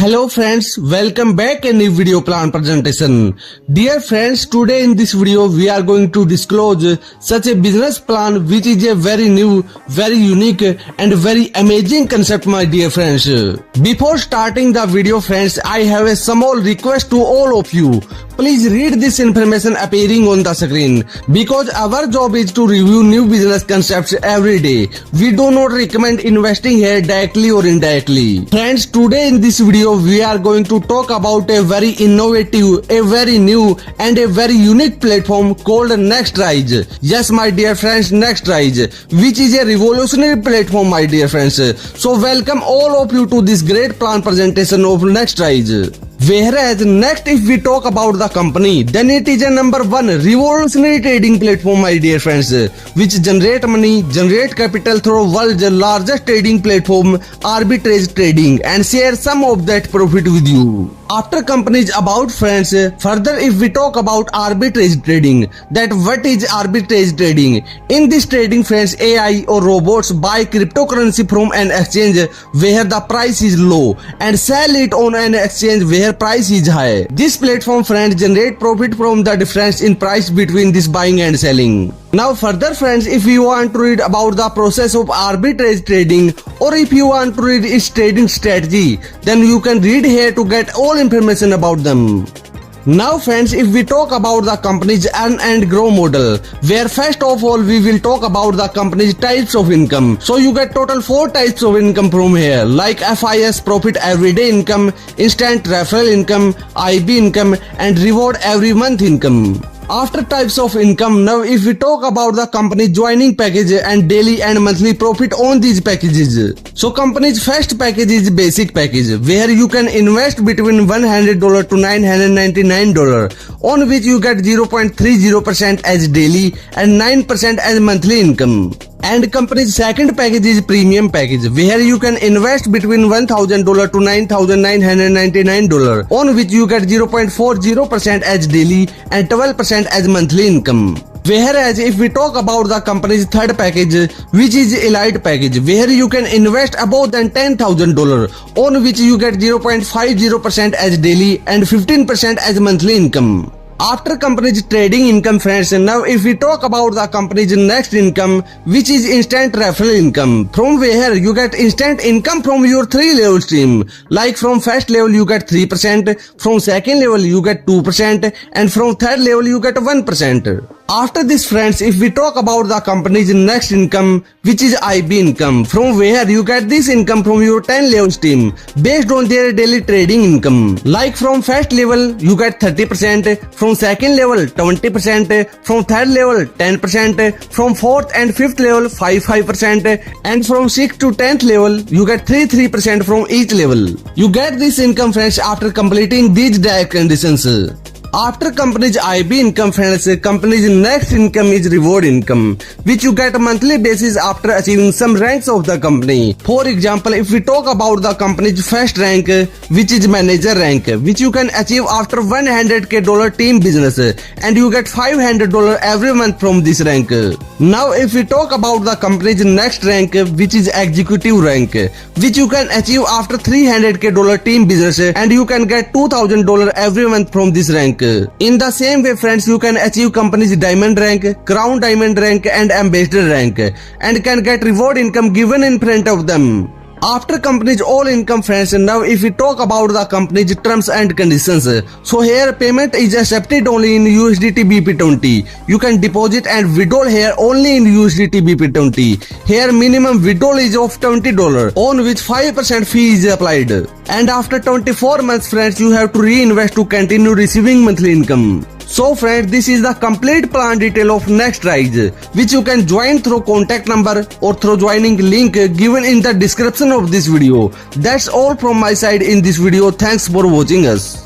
Hello friends, welcome back in a video plan presentation. Dear friends, today in this video we are going to disclose such a business plan which is a very new, very unique and very amazing concept, my dear friends. Before starting the video friends, I have a small request to all of you. Please read this information appearing on the screen because our job is to review new business concepts every day. We do not recommend investing here directly or indirectly. Friends, today in this video we are going to talk about a very innovative, a very new and a very unique platform called NextRise. Yes, my dear friends, NextRise, which is a revolutionary platform, my dear friends. So welcome all of you to this great plan presentation of NextRise. Whereas next, if we talk about the company, then it is a number one revolutionary trading platform, my dear friends, which generate money, generate capital through world's largest trading platform, arbitrage trading, and share some of that profit with you. After companies about friends, further if we talk about arbitrage trading, that what is arbitrage trading? In this trading friends, AI or robots buy cryptocurrency from an exchange where the price is low and sell it on an exchange where price is high. This platform friends generate profit from the difference in price between this buying and selling. Now further friends, if you want to read about the process of arbitrage trading or if you want to read its trading strategy, then you can read here to get all information about them. Now friends, if we talk about the company's earn and grow model, where first of all we will talk about the company's types of income. So you get total 4 types of income from here, like FIS, profit everyday income, instant referral income, IB income, and reward every month income. After types of income, now if we talk about the company joining package and daily and monthly profit on these packages. So company's first package is basic package, where you can invest between $100 to $999, on which you get 0.30% as daily and 9% as monthly income. And company's second package is premium package, where you can invest between $1,000 to $9,999, on which you get 0.40% as daily and 12% as monthly income. Whereas if we talk about the company's third package, which is elite package, where you can invest above than $10,000, on which you get 0.50% as daily and 15% as monthly income. After company's trading income friends, now if we talk about the company's next income, which is instant referral income, from where you get instant income from your 3 level stream, like from first level you get 3%, from second level you get 2%, and from third level you get 1%. After this friends, if we talk about the company's next income, which is IB income, from where you get this income from your 10 level stream based on their daily trading income, like from first level you get 30%, from second level 20%, from third level 10%, from fourth and fifth level 5%, and from 6th to 10th level you get 3% from each level. You get this income friends after completing these direct conditions. After company's IB income friends, company's next income is reward income, which you get a monthly basis after achieving some ranks of the company. For example, if we talk about the company's first rank, which is manager rank, which you can achieve after $100K team business, and you get $500 every month from this rank. Now if we talk about the company's next rank, which is executive rank, which you can achieve after $300K team business, and you can get $2,000 every month from this rank. In the same way friends, you can achieve company's diamond rank, crown diamond rank, and ambassador rank, and can get reward income given in front of them. After company's all income friends, now if we talk about the company's terms and conditions, so here payment is accepted only in USDT BP20. You can deposit and withdraw here only in USDT BP20. Here minimum withdrawal is of $20, on which 5% fee is applied. And after 24 months friends, you have to reinvest to continue receiving monthly income. So friends, this is the complete plan detail of NextRise, which you can join through contact number or through joining link given in the description of this video. That's all from my side in this video. Thanks for watching us.